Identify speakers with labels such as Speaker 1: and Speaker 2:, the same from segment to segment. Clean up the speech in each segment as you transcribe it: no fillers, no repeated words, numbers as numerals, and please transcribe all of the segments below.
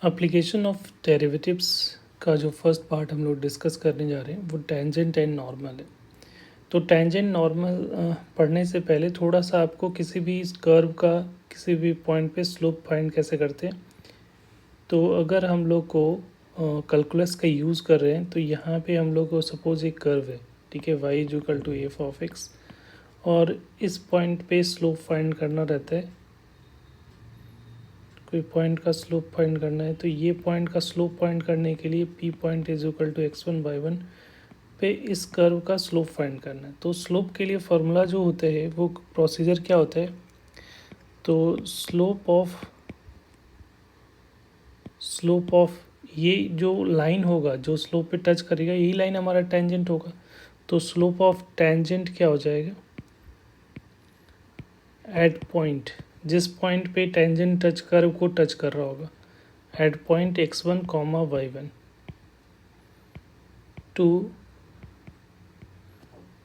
Speaker 1: Application of derivatives का जो first part हम लोग डिस्कस करने जा रहे हैं वो टेंजेंट एंड नॉर्मल है। तो टेंजेंट नॉर्मल पढ़ने से पहले थोड़ा सा आपको किसी भी कर्व का किसी भी पॉइंट पे स्लोप फाइंड कैसे करते हैं। तो अगर हम लोग को कैलकुलस का यूज़ कर रहे हैं तो यहाँ पे हम लोग को सपोज एक कर्व है, ठीक है, y is equal to F of X, और इस पॉइंट पे स्लोप फाइंड करना रहता है। कोई पॉइंट का स्लोप फाइंड करना है तो ये पॉइंट का स्लोप फाइंड करने के लिए P point is equal to x1/1 पे इस कर्व का स्लोप फाइंड करना है। तो स्लोप के लिए फार्मूला जो होता है वो प्रोसीजर क्या होता है, तो स्लोप ऑफ ये जो लाइन होगा जो स्लोप पे टच करेगा यही लाइन हमारा टेंजेंट होगा। तो स्लोप ऑफ टेंजेंट क्या हो जाएगा, एट पॉइंट, जिस पॉइंट पे टेंजेंट टच कर्व को टच कर रहा होगा, at point x1, y1 to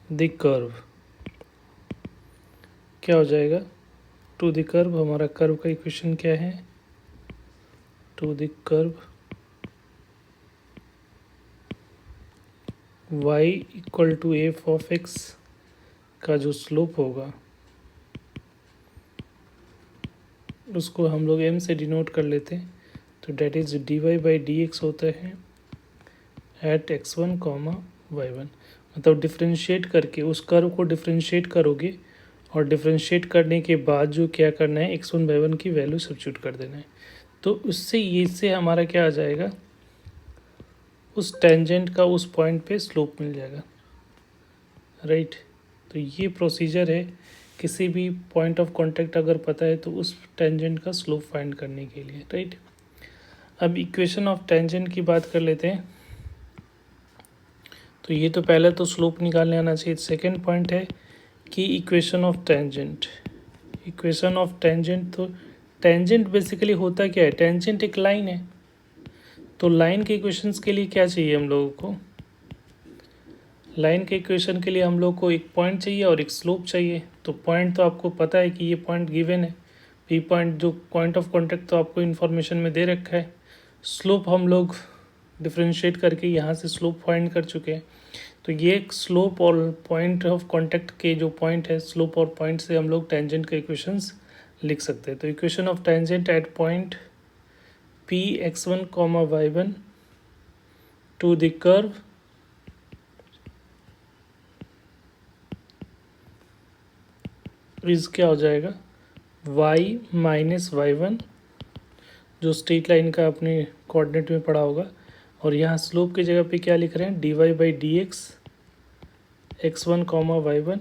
Speaker 1: the curve, क्या हो जाएगा, टू द कर्व। हमारा कर्व का इक्वेशन क्या है, to the curve y equal to F of X का जो स्लोप होगा उसको हम लोग m से डिनोट कर लेते हैं। तो डेट इज dy/dx होता है एट x1, y1। मतलब डिफ्रेंशिएट करके उस कर्व को डिफ्रेंशिएट करोगे और डिफ्रेंशिएट करने के बाद जो क्या करना है, x1/1 की वैल्यू सब्स्टिट्यूट कर देना है। तो उससे ये से हमारा क्या आ जाएगा, उस टेंजेंट का उस पॉइंट पे स्लोप मिल जाएगा, राइट। तो ये प्रोसीजर है किसी भी पॉइंट ऑफ कांटेक्ट अगर पता है तो उस टेंजेंट का स्लोप फाइंड करने के लिए, राइट। अब इक्वेशन ऑफ टेंजेंट की बात कर लेते हैं। तो ये तो पहले तो स्लोप निकालने आना चाहिए। सेकंड पॉइंट है कि equation of tangent, equation of tangent. तो टेंजेंट बेसिकली होता क्या है, टेंजेंट एक लाइन है। तो लाइन के इक्वेशंस के लिए क्या चाहिए हम लोगों को, लाइन के इक्वेशन के लिए हम लोग को एक पॉइंट चाहिए और एक स्लोप चाहिए। तो पॉइंट तो आपको पता है कि ये पॉइंट गिवन है, पी पॉइंट जो पॉइंट ऑफ कॉन्टेक्ट तो आपको इन्फॉर्मेशन में दे रखा है। स्लोप हम लोग डिफ्रेंशिएट करके यहाँ से स्लोप फाइंड कर चुके हैं। तो ये एक स्लोप और पॉइंट ऑफ कांटेक्ट के जो पॉइंट है, स्लोप और पॉइंट से हम लोग टेंजेंट के इक्वेशंस लिख सकते हैं। तो equation of tangent at point P x1, y1 to the curve is क्या हो जाएगा, y माइनस y1 जो स्ट्रेट लाइन का अपने कोऑर्डिनेट में पड़ा होगा, और यहाँ स्लोप की जगह पे क्या लिख रहे हैं, dy/dx x1, y1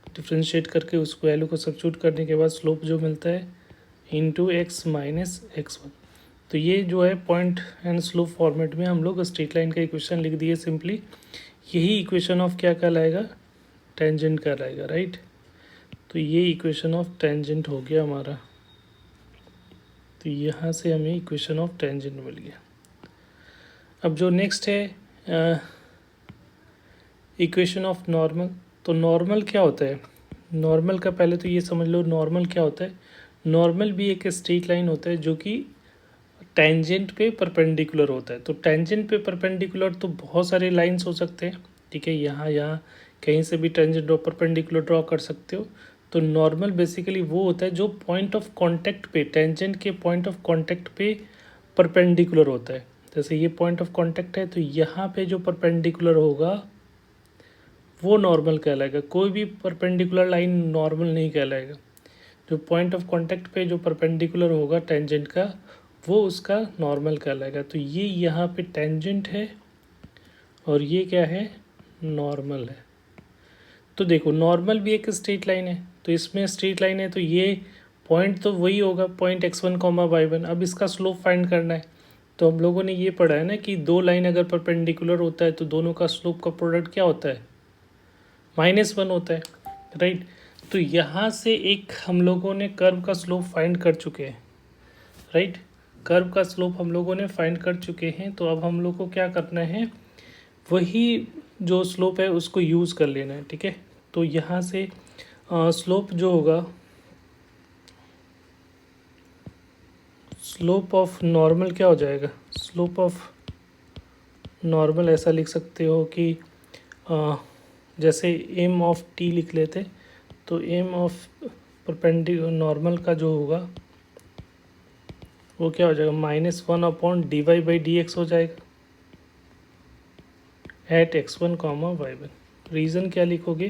Speaker 1: डिफ्रेंशिएट करके उस वैल्यू को सब्स्टिट्यूट करने के बाद स्लोप जो मिलता है इंटू x माइनस x1। तो ये जो है पॉइंट एंड स्लोप फॉर्मेट में हम लोग स्ट्रेट लाइन का इक्वेशन लिख दिए सिंपली। यही इक्वेशन ऑफ क्या कहलाएगा, टेंजेंट कहलाएगा, राइट। तो ये इक्वेशन ऑफ टेंजेंट हो गया हमारा। तो यहाँ से हमें इक्वेशन ऑफ टेंजेंट मिल गया। अब जो नेक्स्ट है इक्वेशन ऑफ नॉर्मल। तो नॉर्मल क्या होता है, नॉर्मल का पहले तो ये समझ लो नॉर्मल क्या होता है। नॉर्मल भी एक स्ट्रेट लाइन होता है जो कि टेंजेंट पे परपेंडिकुलर होता है। तो टेंजेंट पे परपेंडिकुलर तो बहुत सारे लाइंस हो सकते हैं, ठीक है, यहाँ कहीं से भी टेंजेंट ड्रॉ परपेंडिकुलर ड्रॉ कर सकते हो। तो नॉर्मल बेसिकली वो होता है जो पॉइंट ऑफ कांटेक्ट पे, टेंजेंट के पॉइंट ऑफ कांटेक्ट पे परपेंडिकुलर होता है। जैसे ये पॉइंट ऑफ कांटेक्ट है तो यहाँ पे जो परपेंडिकुलर होगा वो नॉर्मल कहलाएगा। कोई भी परपेंडिकुलर लाइन नॉर्मल नहीं कहलाएगा। जो पॉइंट ऑफ कांटेक्ट पे जो परपेंडिकुलर होगा टेंजेंट का वो उसका नॉर्मल कहलाएगा। तो ये यहाँ पे टेंजेंट है और ये क्या है, नॉर्मल है। तो देखो नॉर्मल भी एक स्ट्रेट लाइन है, तो इसमें स्ट्रेट लाइन है तो ये पॉइंट तो वही होगा, पॉइंट x1, y1। अब इसका स्लोप फाइंड करना है। तो हम लोगों ने ये पढ़ा है ना कि दो लाइन अगर परपेंडिकुलर होता है तो दोनों का स्लोप का प्रोडक्ट क्या होता है, -1 होता है, राइट। तो यहाँ से एक हम लोगों ने कर्व का स्लोप फाइंड कर चुके हैं, राइट। कर्व का स्लोप हम लोगों ने फाइंड कर चुके हैं। तो अब हम लोग को क्या करना है, वही जो स्लोप है उसको यूज़ कर लेना है, ठीक है। तो यहाँ से स्लोप जो होगा, स्लोप ऑफ नॉर्मल क्या हो जाएगा, स्लोप ऑफ नॉर्मल ऐसा लिख सकते हो कि जैसे एम ऑफ टी लिख लेते, तो एम ऑफ परपेंडिकुलर नॉर्मल का जो होगा वो क्या हो जाएगा, -1/dy/dx हो जाएगा एट x1, y1। रीज़न क्या लिखोगे,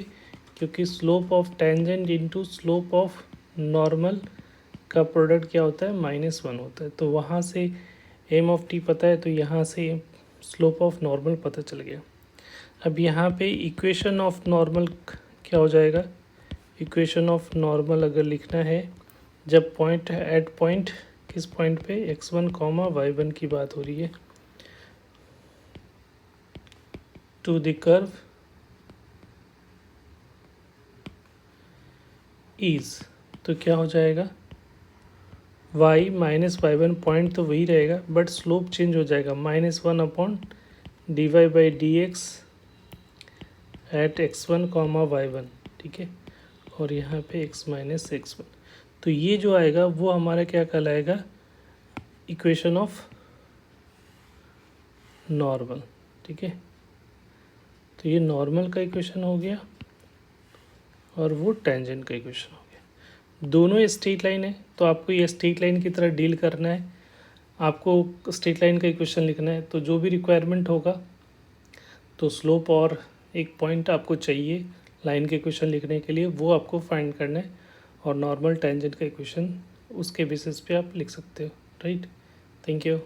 Speaker 1: क्योंकि slope of tangent into slope of normal का प्रोडक्ट क्या होता है, -1 होता है। तो वहाँ से एम ऑफ टी पता है, तो यहाँ से स्लोप ऑफ नॉर्मल पता चल गया। अब यहाँ पे इक्वेशन ऑफ नॉर्मल क्या हो जाएगा, इक्वेशन ऑफ नॉर्मल अगर लिखना है, जब पॉइंट है एट पॉइंट, किस पॉइंट पे, x1, y1 की बात हो रही है, टू द कर्व इज, तो क्या हो जाएगा, y -y1 पॉइंट तो वही रहेगा, बट स्लोप चेंज हो जाएगा, -1/dy/dx एट x1, y1, ठीक है। और यहाँ पे x - x1, तो ये जो आएगा वो हमारा क्या कहलाएगा, इक्वेशन ऑफ नॉर्मल, ठीक है। तो ये नॉर्मल का इक्वेशन हो गया और वो टेंजेंट का इक्वेशन हो गया। दोनों स्ट्रेट लाइन है, तो आपको ये स्ट्रेट लाइन की तरह डील करना है, आपको स्ट्रेट लाइन का इक्वेशन लिखना है। तो जो भी रिक्वायरमेंट होगा, तो स्लोप और एक पॉइंट आपको चाहिए लाइन के इक्वेशन लिखने के लिए, वो आपको फाइंड करना है, और नॉर्मल टेंजेंट का इक्वेशन उसके बेसिस पे आप लिख सकते हो, राइट। Thank you.